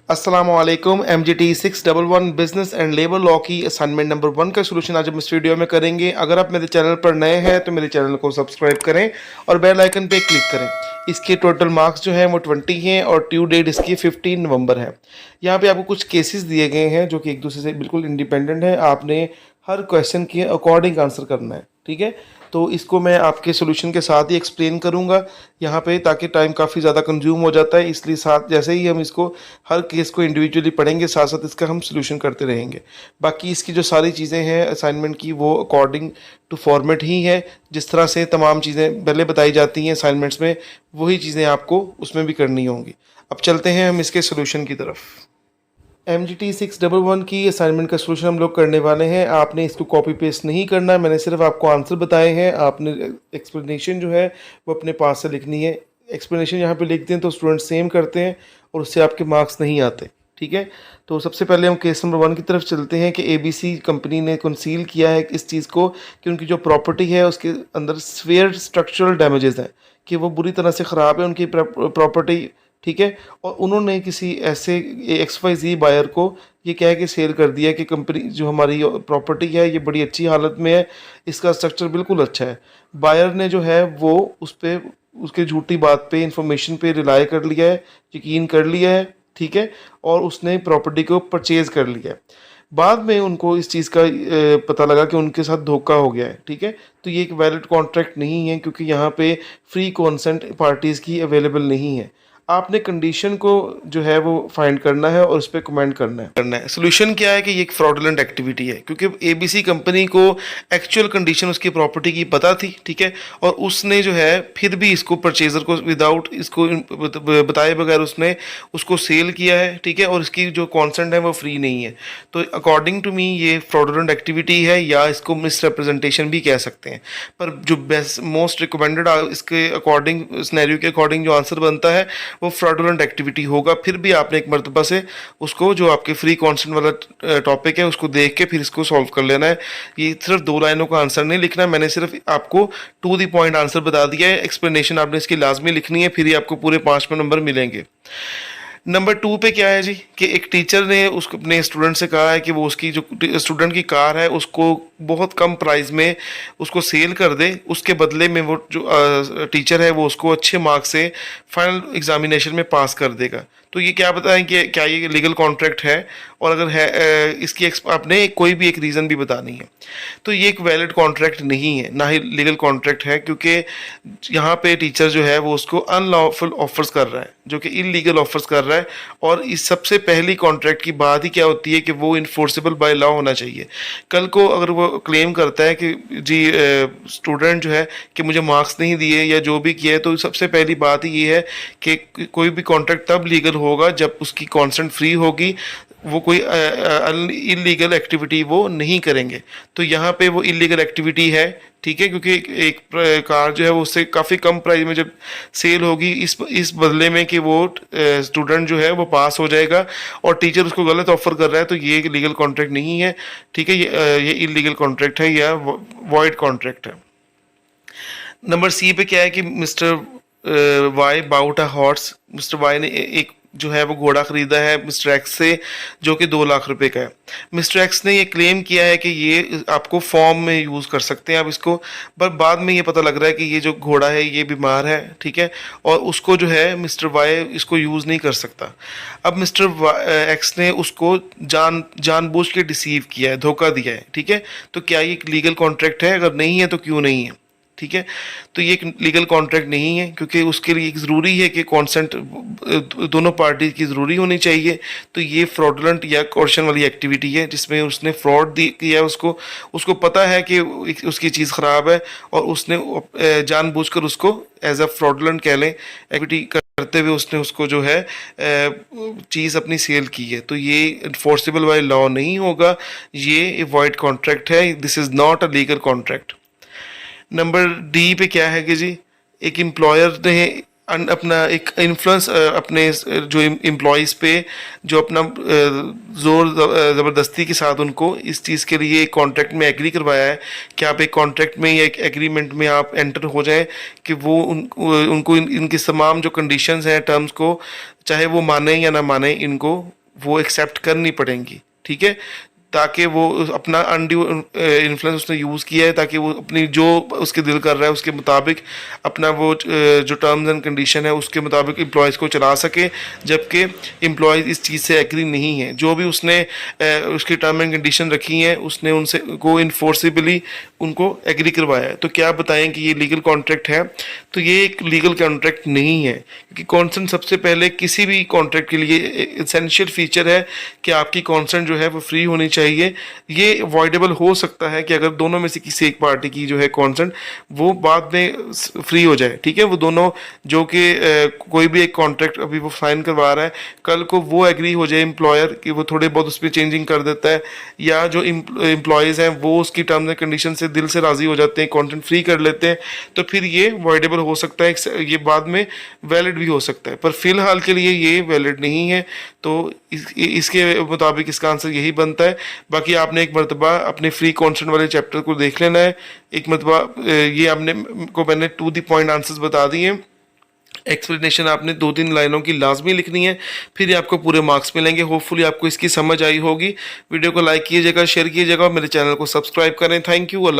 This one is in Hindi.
अस्सलामुअलैकुम। MGT 611 business and labour law की असाइनमेंट नंबर 1 का सलूशन आज हम इस वीडियो में करेंगे। अगर आप मेरे चैनल पर नए हैं तो मेरे चैनल को सब्सक्राइब करें और बेल आइकन पे क्लिक करें। इसके टोटल मार्क्स जो हैं वो 20 हैं और ड्यू डेट इसकी 15 नवंबर है। यहाँ पे आपको कुछ केसेस दिए गए हैं जो कि एक दूसरे से बिल्कुल इंडिपेंडेंट है। आपने हर क्वेश्चन के अकॉर्डिंग आंसर करना है, ठीक है। तो इसको मैं आपके सोल्यूशन के साथ ही एक्सप्लेन करूंगा यहाँ पे, ताकि टाइम काफ़ी ज़्यादा कंज्यूम हो जाता है। इसलिए साथ जैसे ही हम इसको हर केस को इंडिविजुअली पढ़ेंगे, साथ साथ इसका हम सोल्यूशन करते रहेंगे। बाकी इसकी जो सारी चीज़ें हैं असाइनमेंट की, वो अकॉर्डिंग टू फॉर्मेट ही है। जिस तरह से तमाम चीज़ें पहले बताई जाती हैं असाइनमेंट्स में, वही चीज़ें आपको उसमें भी करनी होंगी। अब चलते हैं हम इसके सोल्यूशन की तरफ। MGT 611 की असाइनमेंट का सोल्यूशन हम लोग करने वाले हैं। आपने इसको कॉपी पेस्ट नहीं करना है, मैंने सिर्फ आपको आंसर बताए हैं। आपने एक्सप्लेनेशन जो है वो अपने पास से लिखनी है। एक्सप्लेनेशन यहाँ पे लिखते हैं तो स्टूडेंट सेम करते हैं और उससे आपके मार्क्स नहीं आते, ठीक है। तो सबसे पहले हम केस नंबर 1 की तरफ चलते हैं कि ABC कंपनी ने कंसील किया है इस चीज़ को कि उनकी जो प्रॉपर्टी है उसके अंदर स्फीयर स्ट्रक्चरल डैमेजेस हैं, कि वो बुरी तरह से ख़राब है उनकी प्रॉपर्टी, ठीक है। और उन्होंने किसी ऐसे XYZ बायर को ये कह के सेल कर दिया कि कंपनी जो हमारी प्रॉपर्टी है ये बड़ी अच्छी हालत में है, इसका स्ट्रक्चर बिल्कुल अच्छा है। बायर ने जो है वो उस पर उसके झूठी बात पे, इंफॉर्मेशन पे रिलाई कर लिया है, यकीन कर लिया है, ठीक है। और उसने प्रॉपर्टी को परचेज़ कर लिया है। बाद में उनको इस चीज़ का पता लगा कि उनके साथ धोखा हो गया है, ठीक है। तो ये एक वैलिड कॉन्ट्रैक्ट नहीं है, क्योंकि यहाँ पे फ्री कॉन्सेंट पार्टीज़ की अवेलेबल नहीं है। आपने कंडीशन को जो है वो फाइंड करना है और उस पर कमेंट करना है। सोल्यूशन क्या है कि ये एक फ्रॉडुलेंट एक्टिविटी है, क्योंकि ABC कंपनी को एक्चुअल कंडीशन उसकी प्रॉपर्टी की पता थी, ठीक है। और उसने जो है फिर भी इसको परचेजर को विदाउट इसको बताए बगैर उसने उसको सेल किया है, ठीक है। और इसकी जो कॉन्सेंट है वो फ्री नहीं है। तो अकॉर्डिंग टू मी ये फ्रॉडुलेंट एक्टिविटी है, या इसको मिसरिप्रेजेंटेशन भी कह सकते हैं। पर जो बेस्ट मोस्ट रिकमेंडेड इसके अकॉर्डिंग, सिनेरियो के अकॉर्डिंग जो आंसर बनता है वो फ्रॉडुलेंट एक्टिविटी होगा। फिर भी आपने एक मरतबा से उसको, जो आपके फ्री कॉन्सेंट वाला टॉपिक है, उसको देख के फिर इसको सॉल्व कर लेना है। ये सिर्फ 2 लाइनों का आंसर नहीं लिखना है, मैंने सिर्फ आपको टू द पॉइंट आंसर बता दिया है। एक्सप्लेनेशन आपने इसकी लाजमी लिखनी है, फिर ही आपको पूरे 5 नंबर मिलेंगे। नंबर 2 पे क्या है जी कि एक टीचर ने उसको अपने स्टूडेंट से कहा है कि वो उसकी जो स्टूडेंट की कार है उसको बहुत कम प्राइस में उसको सेल कर दे, उसके बदले में वो जो टीचर है वो उसको अच्छे मार्क्स से फाइनल एग्जामिनेशन में पास कर देगा। तो ये क्या बताएं कि क्या ये लीगल कॉन्ट्रैक्ट है, और अगर है इसकी आपने कोई भी एक रीज़न भी बतानी है। तो ये एक वैलिड कॉन्ट्रैक्ट नहीं है, ना ही लीगल कॉन्ट्रैक्ट है, क्योंकि यहाँ पे टीचर जो है वो उसको अनलॉफुल ऑफर्स कर रहा है, जो कि इलीगल ऑफर्स कर रहा है। और इस सबसे पहली कॉन्ट्रैक्ट की बात ही क्या होती है कि वो इन्फोर्सेबल बाय लॉ होना चाहिए। कल को अगर वो क्लेम करता है कि जी स्टूडेंट जो है कि मुझे मार्क्स नहीं दिए या जो भी किया है, तो सबसे पहली बात ही ये है कि कोई भी कॉन्ट्रैक्ट तब लीगल होगा जब उसकी कॉन्सेंट फ्री होगी, वो कोई इलीगल एक्टिविटी वो नहीं करेंगे। तो यहाँ पे वो इलीगल एक्टिविटी है, ठीक है, क्योंकि एक कार जो है वो उससे काफ़ी कम प्राइस में जब सेल होगी, इस बदले में कि वो स्टूडेंट जो है वो पास हो जाएगा और टीचर उसको गलत ऑफर कर रहा है, तो ये एक लीगल कॉन्ट्रैक्ट नहीं है, ठीक है। ये इलीगल कॉन्ट्रैक्ट है या वॉइड कॉन्ट्रैक्ट है। नंबर C पे क्या है कि mister Y bought a horse, mister Y ने एक जो है वो घोड़ा खरीदा है मिस्टर एक्स से, जो कि 2 लाख रुपए का है। मिस्टर एक्स ने ये क्लेम किया है कि ये आपको फॉर्म में यूज़ कर सकते हैं आप इसको, पर बाद में ये पता लग रहा है कि ये जो घोड़ा है ये बीमार है, ठीक है। और उसको जो है मिस्टर वाई इसको यूज़ नहीं कर सकता। अब मिस्टर एक्स ने उसको जानबूझ के डिसीव किया है, धोखा दिया है, ठीक है। तो क्या ये लीगल कॉन्ट्रैक्ट है? अगर नहीं है तो क्यों नहीं है, ठीक है। तो ये एक लीगल कॉन्ट्रैक्ट नहीं है, क्योंकि उसके लिए ज़रूरी है कि कॉन्सेंट दोनों पार्टी की ज़रूरी होनी चाहिए। तो ये फ्रॉडुलेंट या कॉर्शन वाली एक्टिविटी है, जिसमें उसने फ्रॉड किया, उसको पता है कि उसकी चीज़ ख़राब है और उसने जानबूझकर उसको एज अ फ्रॉडुलेंट कह लें एक्टिविटी करते हुए उसने उसको जो है चीज़ अपनी सेल की है। तो ये इन्फोर्सेबल बाय लॉ नहीं होगा, ये वॉइड कॉन्ट्रैक्ट है, this is not a legal contract. Number D पे क्या है कि जी एक एम्प्लॉयर ने अपना एक इन्फ्लुएंस अपने जो एम्प्लॉयज़ पे जो अपना ज़ोर ज़बरदस्ती के साथ उनको इस चीज़ के लिए एक कॉन्ट्रैक्ट में एग्री करवाया है कि आप एक कॉन्ट्रैक्ट में या एक एग्रीमेंट में आप एंटर हो जाएं कि वो उनको इनकी तमाम जो कंडीशंस हैं टर्म्स को, चाहे वो माने या ना माने, इनको वो एक्सेप्ट करनी पड़ेंगी। ठीक है, ताकि वो अपना अनड्यू इन्फ्लुएंस उसने यूज़ किया है ताकि वो अपनी जो उसके दिल कर रहा है उसके मुताबिक अपना वो जो टर्म्स एंड कंडीशन है उसके मुताबिक एम्प्लॉयज़ को चला सके, जबकि एम्प्लॉयज़ इस चीज़ से एग्री नहीं है। जो भी उसने उसकी टर्म एंड कंडीशन रखी हैं उसने उनसे को इन्फोर्सिबली उनको एग्री करवाया है। तो क्या बताएं कि ये लीगल कॉन्ट्रैक्ट है? तो ये एक लीगल कॉन्ट्रैक्ट नहीं है, क्योंकि कॉन्सेंट सबसे पहले किसी भी कॉन्ट्रैक्ट के लिए एसेंशियल फीचर है कि आपकी कॉन्सेंट जो है वो फ्री होनी चाहिए। ये अवॉइडेबल हो सकता है कि अगर दोनों में से किसी एक पार्टी की जो है कॉन्सेंट वो बाद में फ्री हो जाए। ठीक है, वो दोनों जो कि कोई भी एक कॉन्ट्रैक्ट अभी वो साइन करवा रहा है, कल को वो एग्री हो जाए एम्प्लॉयर कि वो थोड़े बहुत उस पर चेंजिंग कर देता है, या जो एम्प्लॉयज़ हैं वो उसकी टर्म्स एंड कंडीशन से दिल से राज़ी हो जाते हैं, कॉन्टेंट फ्री कर लेते हैं, तो फिर ये अवॉइडेबल हो सकता है, ये बाद में वैलिड भी हो सकता है। पर फिलहाल के लिए ये वैलिड नहीं है। तो इसके मुताबिक इसका आंसर यही बनता है। बाकी आपने एक मरतबा अपने फ्री कॉन्सेंट वाले चैप्टर को देख लेना है। एक मरतबा ये आपने को मैंने टू द पॉइंट आंसर्स बता दिए। एक्सप्लेनेशन आपने 2-3 लाइनों की लाजमी लिखनी है, फिर आपको पूरे मार्क्स मिलेंगे। होपफुली आपको इसकी समझ आई होगी। वीडियो को लाइक कीजिएगा, शेयर कीजिएगा और मेरे चैनल को सब्सक्राइब करें। Thank you.